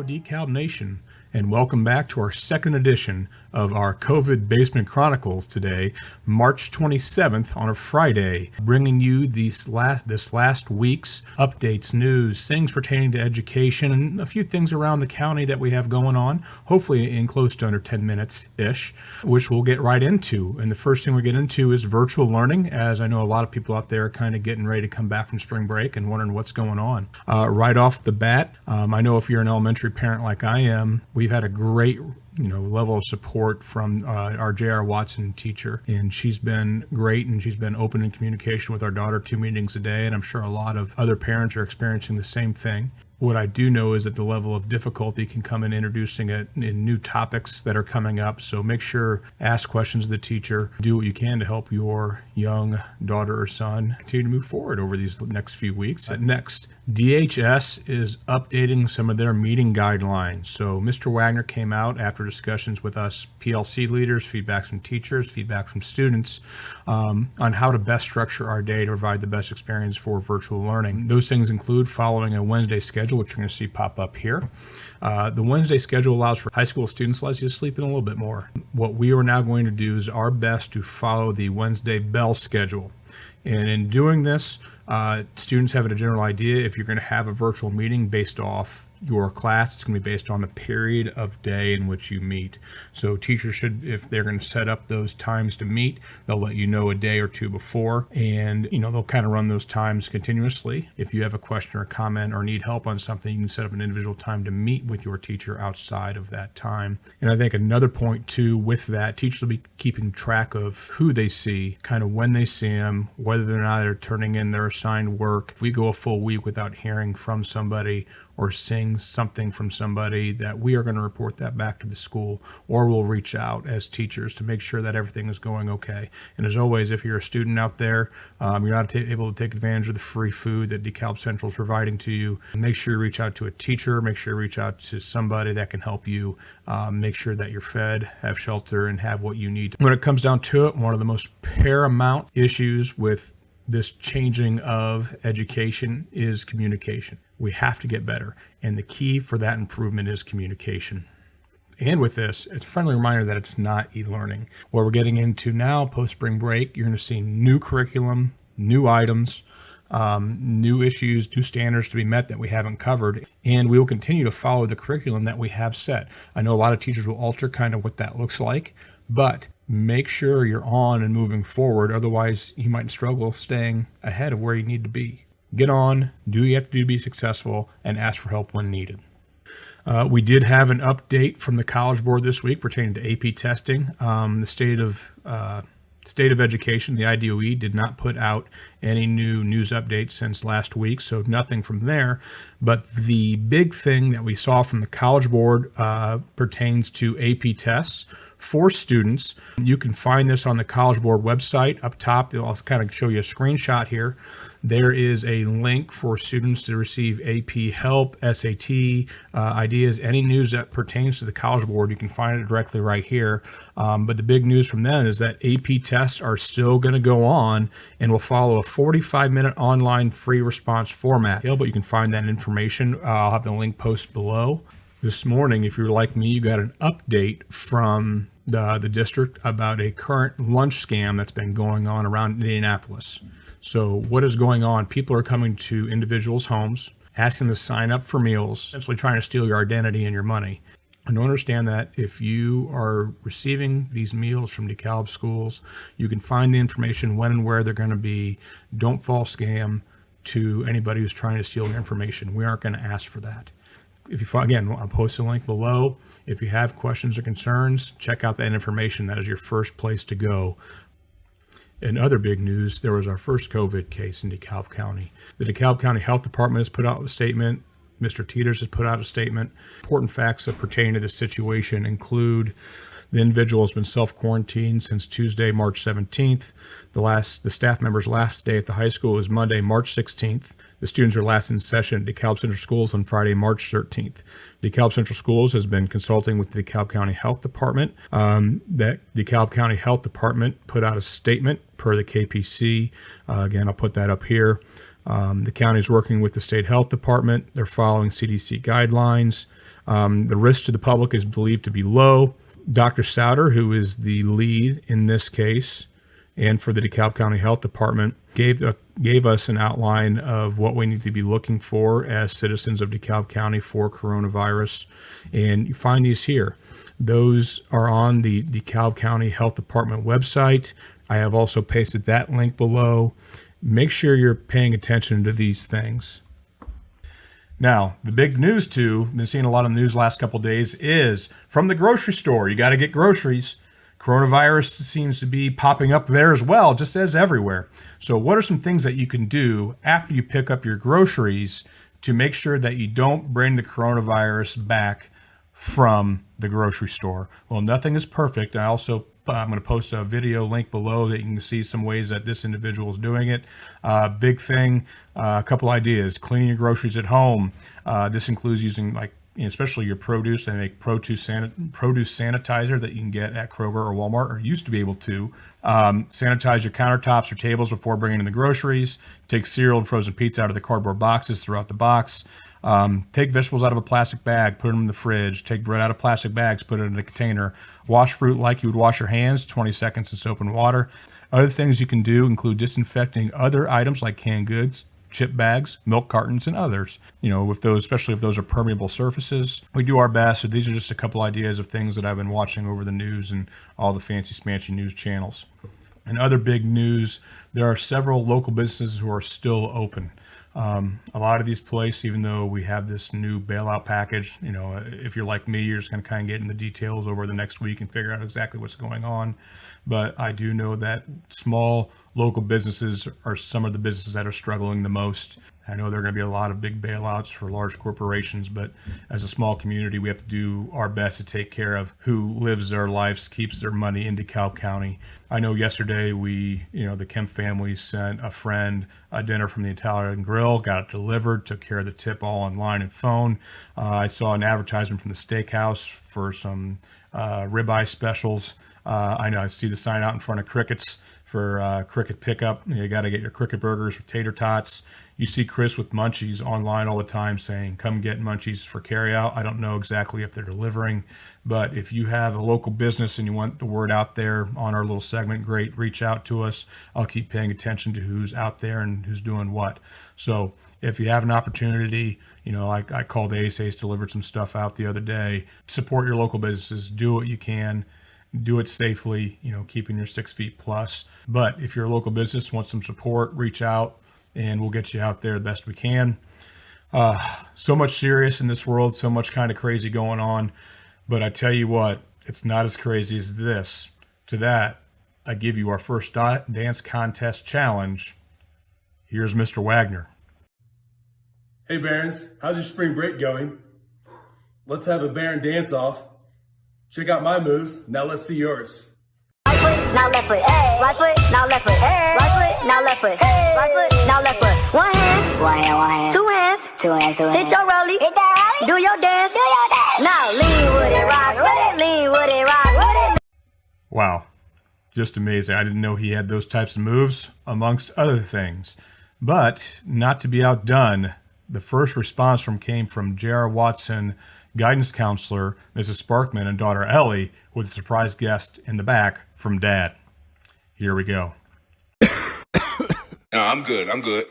DeKalb Nation, and welcome back to our second edition of our COVID Basement Chronicles today, March 27th on a Friday, bringing you this last week's updates, news, things pertaining to education, and a few things around the county that we have going on, hopefully in close to under 10 minutes-ish, which we'll get right into. And the first thing we get into is virtual learning, as I know a lot of people out there are kind of getting ready to come back from spring break and wondering what's going on. Right off the bat, I know if you're an elementary parent like I am, we've had a great level of support from our J.R. Watson teacher, and she's been great, and she's been open in communication with our daughter 2 meetings a day, and I'm sure a lot of other parents are experiencing the same thing. What I do know is that the level of difficulty can come in introducing it in new topics that are coming up. So make sure, ask questions of the teacher, do what you can to help your young daughter or son continue to move forward over these next few weeks. Next, DHS is updating some of their meeting guidelines. So Mr. Wagner came out after discussions with us PLC leaders, feedback from teachers, feedback from students, on how to best structure our day to provide the best experience for virtual learning. Those things include following a Wednesday schedule, which you're going to see pop up here. The Wednesday schedule allows for high school students like you to sleep in a little bit more. What we are now going to do is our best to follow the Wednesday bell schedule. And in doing this, students have a general idea if you're going to have a virtual meeting based off your class. It's going to be based on the period of day in which you meet. So teachers should, if they're going to set up those times to meet, they'll let you know a day or two before, and they'll kind of run those times continuously. If you have a question or comment or need help on something, you can set up an individual time to meet with your teacher outside of that time. And I think another point too with that, teachers will be keeping track of who they see, kind of when they see them, whether or not they're turning in their assigned work. If we go a full week without hearing from somebody or seeing something from somebody, that we are going to report that back to the school, or we'll reach out as teachers to make sure that everything is going okay. And as always, if you're a student out there, you're not able to take advantage of the free food that DeKalb Central is providing to you, make sure you reach out to a teacher, make sure you reach out to somebody that can help you make sure that you're fed, have shelter, and have what you need. When it comes down to it, one of the most paramount issues with this changing of education is communication. We have to get better, and the key for that improvement is communication. And with this, it's a friendly reminder that it's not e-learning. What we're getting into now, post-spring break, you're going to see new curriculum, new items, new issues, new standards to be met that we haven't covered, and we will continue to follow the curriculum that we have set. I know a lot of teachers will alter kind of what that looks like, but make sure you're on and moving forward. Otherwise, you might struggle staying ahead of where you need to be. Get on, do what you have to do to be successful, and ask for help when needed. We did have an update from the College Board this week pertaining to AP testing. The state of education, the IDOE, did not put out any new news updates since last week, so nothing from there. But the big thing that we saw from the College Board pertains to AP tests for students. You can find this on the College Board website. Up top, I'll kind of show you a screenshot here. There is a link for students to receive AP help, SAT, ideas, any news that pertains to the College Board. You can find it directly right here. But the big news from them is that AP tests are still going to go on and will follow a 45-minute online free response format. But you can find that information. I'll have the link posted below. This morning, if you're like me, you got an update from the district about a current lunch scam that's been going on around Indianapolis. So what is going on? People are coming to individuals' homes, asking them to sign up for meals, essentially trying to steal your identity and your money. And understand that if you are receiving these meals from DeKalb schools, you can find the information when and where they're going to be. Don't fall scam to anybody who's trying to steal your information. We aren't going to ask for that. If you, again, I'll post a link below. If you have questions or concerns, check out that information. That is your first place to go. In other big news, there was our first COVID case in DeKalb County. The DeKalb County Health Department has put out a statement. Mr. Teeters has put out a statement. Important facts that pertain to this situation include the individual has been self-quarantined since Tuesday, March 17th. The staff member's last day at the high school is Monday, March 16th. The students are last in session at DeKalb Central Schools on Friday, March 13th. DeKalb Central Schools has been consulting with the DeKalb County Health Department. That DeKalb County Health Department put out a statement per the KPC. Again, I'll put that up here. The county is working with the state health department. They're following CDC guidelines. The risk to the public is believed to be low. Dr. Souter, who is the lead in this case, and for the DeKalb County Health Department, gave us an outline of what we need to be looking for as citizens of DeKalb County for coronavirus. And you find these here. Those are on the DeKalb County Health Department website. I have also pasted that link below. Make sure you're paying attention to these things. Now, the big news too, been seeing a lot of news last couple of days, is from the grocery store. You got to get groceries. Coronavirus seems to be popping up there as well, just as everywhere. So what are some things that you can do after you pick up your groceries to make sure that you don't bring the coronavirus back from the grocery store? Well, nothing is perfect. I'm going to post a video link below that you can see some ways that this individual is doing it. Big thing, a couple ideas: cleaning your groceries at home. This includes using, like, especially your produce. They make produce sanitizer that you can get at Kroger or Walmart, or used to be able to. Sanitize your countertops or tables before bringing in the groceries. Take cereal and frozen pizza out of the cardboard boxes throughout the box. Take vegetables out of a plastic bag, put them in the fridge. Take bread out of plastic bags, put it in a container. Wash fruit like you would wash your hands, 20 seconds in soap and water. Other things you can do include disinfecting other items like canned goods, chip bags, milk cartons, and others. With those, especially if those are permeable surfaces, we do our best. So these are just a couple ideas of things that I've been watching over the news and all the fancy smancy news channels. And other big news, there are several local businesses who are still open. A lot of these places, even though we have this new bailout package, if you're like me, you're just going to kind of get in the details over the next week and figure out exactly what's going on. But I do know that small local businesses are some of the businesses that are struggling the most. I know there are going to be a lot of big bailouts for large corporations, but as a small community, we have to do our best to take care of who lives their lives, keeps their money in DeKalb County. I know yesterday the Kemp family sent a friend a dinner from the Italian Grill, got it delivered, took care of the tip all online and phone. I saw an advertisement from the steakhouse for some ribeye specials. I see the sign out in front of Cricket's for Cricket pickup. You got to get your Cricket burgers with tater tots. You see Chris with Munchies online all the time saying, come get Munchies for carryout. I don't know exactly if they're delivering, but if you have a local business and you want the word out there on our little segment, great, reach out to us. I'll keep paying attention to who's out there and who's doing what. So if you have an opportunity, I called Ace delivered some stuff out the other day. Support your local businesses, do what you can. Do it safely, keeping your 6 feet plus. But if you're a local business, want some support, reach out and we'll get you out there the best we can. So much serious in this world, so much kind of crazy going on. But I tell you what, it's not as crazy as this. To that, I give you our first dance contest challenge. Here's Mr. Wagner. Hey Barons, how's your spring break going? Let's have a Baron dance off. Check out my moves, now let's see yours. Right foot, now left foot, hey. Right foot, now left foot, hey. Right foot, now left foot, hey. Right foot, now left foot. One hand, two hands, hit your rollie, hit that rollie, do your dance, Now lean with it, rock with it, lean with it, rock with it. Wow, just amazing. I didn't know he had those types of moves, amongst other things. But not to be outdone, the first response came from J.R. Watson, guidance counselor, Mrs. Sparkman, and daughter Ellie, with a surprise guest in the back from Dad. Here we go. No, I'm good.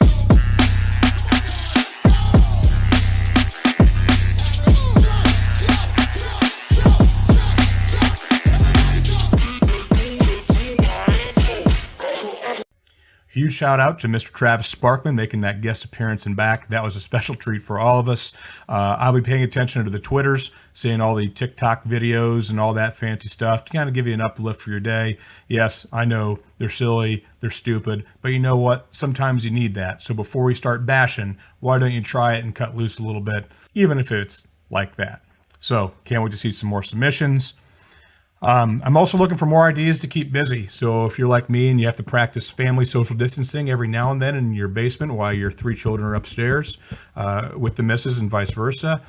Huge shout out to Mr. Travis Sparkman making that guest appearance and back. That was a special treat for all of us. I'll be paying attention to the Twitters, seeing all the TikTok videos and all that fancy stuff to kind of give you an uplift for your day. Yes, I know they're silly, they're stupid, but you know what? Sometimes you need that. So before we start bashing, why don't you try it and cut loose a little bit, even if it's like that. So can't wait to see some more submissions. I'm also looking for more ideas to keep busy. So if you're like me and you have to practice family social distancing every now and then in your basement while your 3 children are upstairs with the missus and vice versa,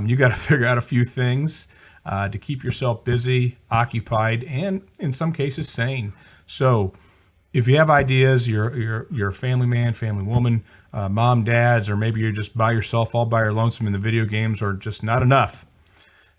you got to figure out a few things to keep yourself busy, occupied, and in some cases sane. So If you have ideas, you're a family man, family woman, mom, dads, or maybe you're just by yourself, all by your lonesome, and the video games are just not enough.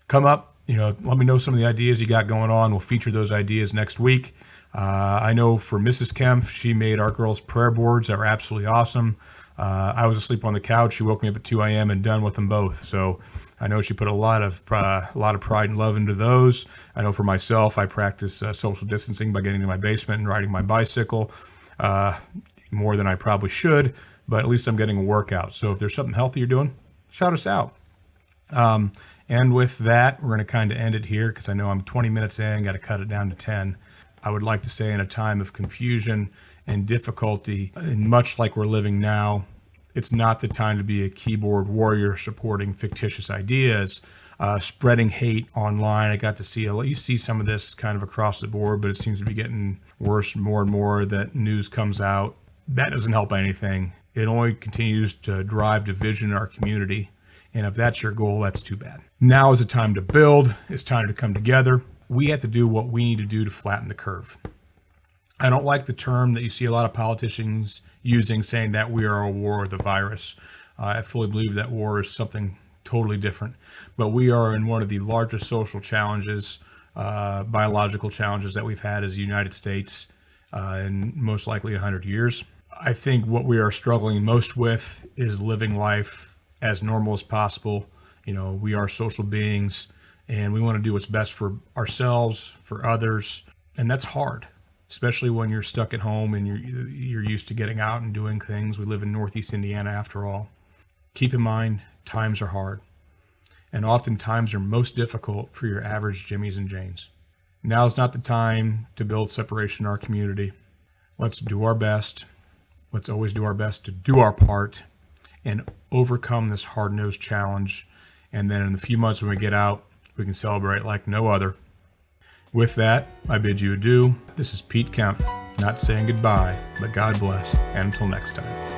Come up, let me know some of the ideas you got going on. We'll feature those ideas next week. I know for Mrs. Kempf, she made our girls prayer boards that were absolutely awesome. I was asleep on the couch. She woke me up at 2 a.m. and done with them both. So I know she put a lot of pride and love into those. I know for myself, I practice social distancing by getting to my basement and riding my bicycle more than I probably should, but at least I'm getting a workout. So if there's something healthy you're doing, shout us out. And with that, we're going to kind of end it here because I know I'm 20 minutes in, got to cut it down to 10. I would like to say in a time of confusion and difficulty, and much like we're living now, it's not the time to be a keyboard warrior supporting fictitious ideas, spreading hate online. I got to see you see some of this kind of across the board, but it seems to be getting worse more and more that news comes out. That doesn't help anything. It only continues to drive division in our community. And if that's your goal, that's too bad. Now is the time to build. It's time to come together. We have to do what we need to do to flatten the curve. I don't like the term that you see a lot of politicians using, saying that we are at war with the virus. I fully believe that war is something totally different. But we are in one of the largest social challenges, biological challenges that we've had as the United States in most likely 100 years. I think what we are struggling most with is living life as normal as possible. We are social beings, and we want to do what's best for ourselves, for others, and that's hard, especially when you're stuck at home and you're used to getting out and doing things. We live in Northeast Indiana after all. Keep in mind, times are hard, and often times are most difficult for your average Jimmies and Janes. Now is not the time to build separation in our community. Let's do our best. Let's always do our best to do our part and overcome this hard-nosed challenge. And then in the few months when we get out, we can celebrate like no other. With that, I bid you adieu. This is Pete Kempf, not saying goodbye, but God bless, and until next time.